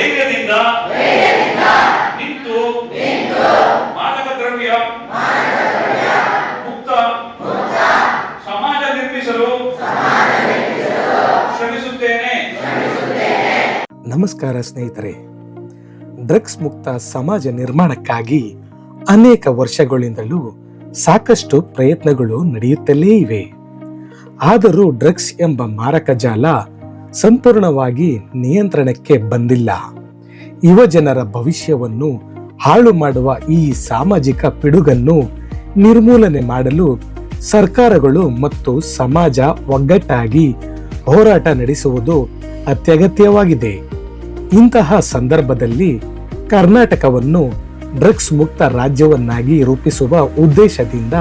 ಧೈರ್ಯದಿಂದ ನಿಂತು ಮಾದಕ ದ್ರವ್ಯ ಮುಕ್ತ ಸಮಾಜ ನಿರ್ಮಿಸಲು ಶ್ರಮಿಸುತ್ತೇನೆ. ನಮಸ್ಕಾರ ಸ್ನೇಹಿತರೆ. ಡ್ರಗ್ಸ್ ಮುಕ್ತ ಸಮಾಜ ನಿರ್ಮಾಣಕ್ಕಾಗಿ ಅನೇಕ ವರ್ಷಗಳಿಂದಲೂ ಸಾಕಷ್ಟು ಪ್ರಯತ್ನಗಳು ನಡೆಯುತ್ತಲೇ ಇವೆ. ಆದರೂ ಡ್ರಗ್ಸ್ ಎಂಬ ಮಾರಕ ಜಾಲ ಸಂಪೂರ್ಣವಾಗಿ ನಿಯಂತ್ರಣಕ್ಕೆ ಬಂದಿಲ್ಲ. ಯುವ ಜನರ ಭವಿಷ್ಯವನ್ನು ಹಾಳು ಮಾಡುವ ಈ ಸಾಮಾಜಿಕ ಪಿಡುಗನ್ನು ನಿರ್ಮೂಲನೆ ಮಾಡಲು ಸರ್ಕಾರಗಳು ಮತ್ತು ಸಮಾಜ ಒಗ್ಗಟ್ಟಾಗಿ ಹೋರಾಟ ನಡೆಸುವುದು ಅತ್ಯಗತ್ಯವಾಗಿದೆ. ಇಂತಹ ಸಂದರ್ಭದಲ್ಲಿ ಕರ್ನಾಟಕವನ್ನು ಡ್ರಗ್ಸ್ ಮುಕ್ತ ರಾಜ್ಯವನ್ನಾಗಿ ರೂಪಿಸುವ ಉದ್ದೇಶದಿಂದ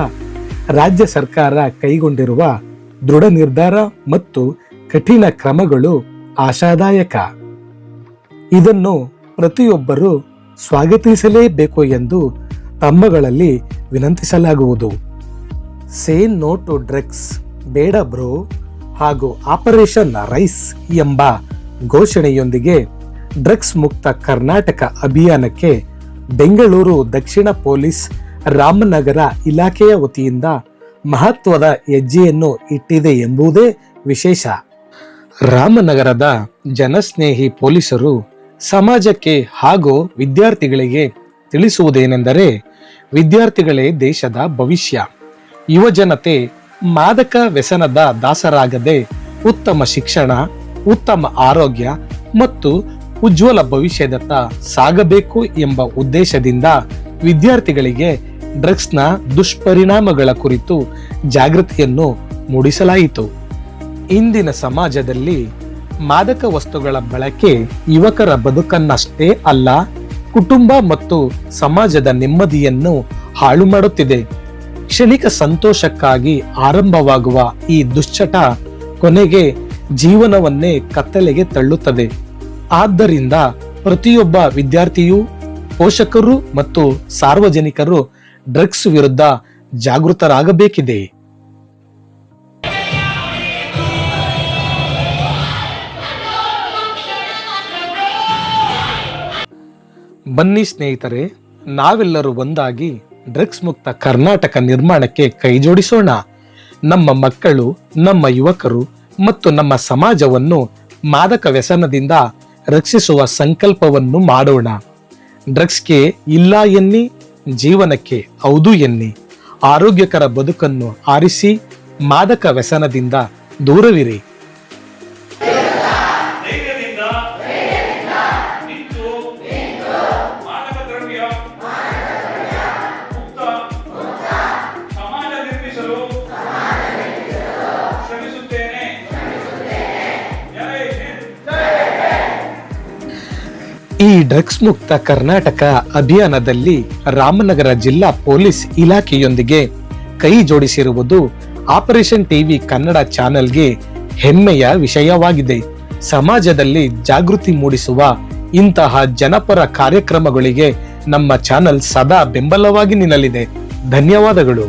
ರಾಜ್ಯ ಸರ್ಕಾರ ಕೈಗೊಂಡಿರುವ ದೃಢ ನಿರ್ಧಾರ ಮತ್ತು ಕಠಿಣ ಕ್ರಮಗಳು ಆಶಾದಾಯಕ. ಇದನ್ನು ಪ್ರತಿಯೊಬ್ಬರೂ ಸ್ವಾಗತಿಸಲೇಬೇಕು ಎಂದು ತಮ್ಮಗಳಲ್ಲಿ ವಿನಂತಿಸಲಾಗುವುದು. ಸೇ ನೋ ಟು ಡ್ರಗ್ಸ್, ಬೇಡ ಬ್ರೋ ಹಾಗೂ ಆಪರೇಷನ್ ರೈಸ್ ಎಂಬ ಘೋಷಣೆಯೊಂದಿಗೆ ಡ್ರಗ್ಸ್ ಮುಕ್ತ ಕರ್ನಾಟಕ ಅಭಿಯಾನಕ್ಕೆ ಬೆಂಗಳೂರು ದಕ್ಷಿಣ ಪೊಲೀಸ್ ರಾಮನಗರ ಇಲಾಖೆಯ ವತಿಯಿಂದ ಮಹತ್ವದ ಹೆಜ್ಜೆಯನ್ನು ಇಟ್ಟಿದೆ ಎಂಬುದೇ ವಿಶೇಷ. ರಾಮನಗರದ ಜನಸ್ನೇಹಿ ಪೊಲೀಸರು ಸಮಾಜಕ್ಕೆ ಹಾಗೂ ವಿದ್ಯಾರ್ಥಿಗಳಿಗೆ ತಿಳಿಸುವುದೇನೆಂದರೆ, ವಿದ್ಯಾರ್ಥಿಗಳೇ ದೇಶದ ಭವಿಷ್ಯ. ಯುವ ಜನತೆ ಮಾದಕ ವ್ಯಸನದ ದಾಸರಾಗದೆ ಉತ್ತಮ ಶಿಕ್ಷಣ, ಉತ್ತಮ ಆರೋಗ್ಯ ಮತ್ತು ಉಜ್ವಲ ಭವಿಷ್ಯದತ್ತ ಸಾಗಬೇಕು ಎಂಬ ಉದ್ದೇಶದಿಂದ ವಿದ್ಯಾರ್ಥಿಗಳಿಗೆ ಡ್ರಗ್ಸ್ನ ದುಷ್ಪರಿಣಾಮಗಳ ಕುರಿತು ಜಾಗೃತಿಯನ್ನು ಮೂಡಿಸಲಾಯಿತು. ಇಂದಿನ ಸಮಾಜದಲ್ಲಿ ಮಾದಕ ವಸ್ತುಗಳ ಬಳಕೆ ಯುವಕರ ಬದುಕನ್ನಷ್ಟೇ ಅಲ್ಲ, ಕುಟುಂಬ ಮತ್ತು ಸಮಾಜದ ನೆಮ್ಮದಿಯನ್ನು ಹಾಳು ಮಾಡುತ್ತಿದೆ. ಕ್ಷಣಿಕ ಸಂತೋಷಕ್ಕಾಗಿ ಆರಂಭವಾಗುವ ಈ ದುಶ್ಚಟ ಕೊನೆಗೆ ಜೀವನವನ್ನೇ ಕತ್ತಲೆಗೆ ತಳ್ಳುತ್ತದೆ. ಆದ್ದರಿಂದ ಪ್ರತಿಯೊಬ್ಬ ವಿದ್ಯಾರ್ಥಿಯೂ, ಪೋಷಕರು ಮತ್ತು ಸಾರ್ವಜನಿಕರು ಡ್ರಗ್ಸ್ ವಿರುದ್ಧ ಜಾಗೃತರಾಗಬೇಕಿದೆ. ಬನ್ನಿ ಸ್ನೇಹಿತರೆ, ನಾವೆಲ್ಲರೂ ಒಂದಾಗಿ ಡ್ರಗ್ಸ್ ಮುಕ್ತ ಕರ್ನಾಟಕ ನಿರ್ಮಾಣಕ್ಕೆ ಕೈಜೋಡಿಸೋಣ. ನಮ್ಮ ಮಕ್ಕಳು, ನಮ್ಮ ಯುವಕರು ಮತ್ತು ನಮ್ಮ ಸಮಾಜವನ್ನು ಮಾದಕ ವ್ಯಸನದಿಂದ ರಕ್ಷಿಸುವ ಸಂಕಲ್ಪವನ್ನು ಮಾಡೋಣ. ಡ್ರಗ್ಸ್ಗೆ ಇಲ್ಲ ಎನ್ನಿ, ಜೀವನಕ್ಕೆ ಹೌದು ಎನ್ನಿ. ಆರೋಗ್ಯಕರ ಬದುಕನ್ನು ಆರಿಸಿ ಮಾದಕ ವ್ಯಸನದಿಂದ ದೂರವಿರಿ. ಈ ಡ್ರಗ್ಸ್ ಮುಕ್ತ ಕರ್ನಾಟಕ ಅಭಿಯಾನದಲ್ಲಿ ರಾಮನಗರ ಜಿಲ್ಲಾ ಪೊಲೀಸ್ ಇಲಾಖೆಯೊಂದಿಗೆ ಕೈ ಜೋಡಿಸಿರುವುದು ಆಪರೇಷನ್ ಟಿವಿ ಕನ್ನಡ ಚಾನೆಲ್ಗೆ ಹೆಮ್ಮೆಯ ವಿಷಯವಾಗಿದೆ. ಸಮಾಜದಲ್ಲಿ ಜಾಗೃತಿ ಮೂಡಿಸುವ ಇಂತಹ ಜನಪರ ಕಾರ್ಯಕ್ರಮಗಳಿಗೆ ನಮ್ಮ ಚಾನೆಲ್ ಸದಾ ಬೆಂಬಲವಾಗಿ ನಿಲ್ಲಲಿದೆ. ಧನ್ಯವಾದಗಳು.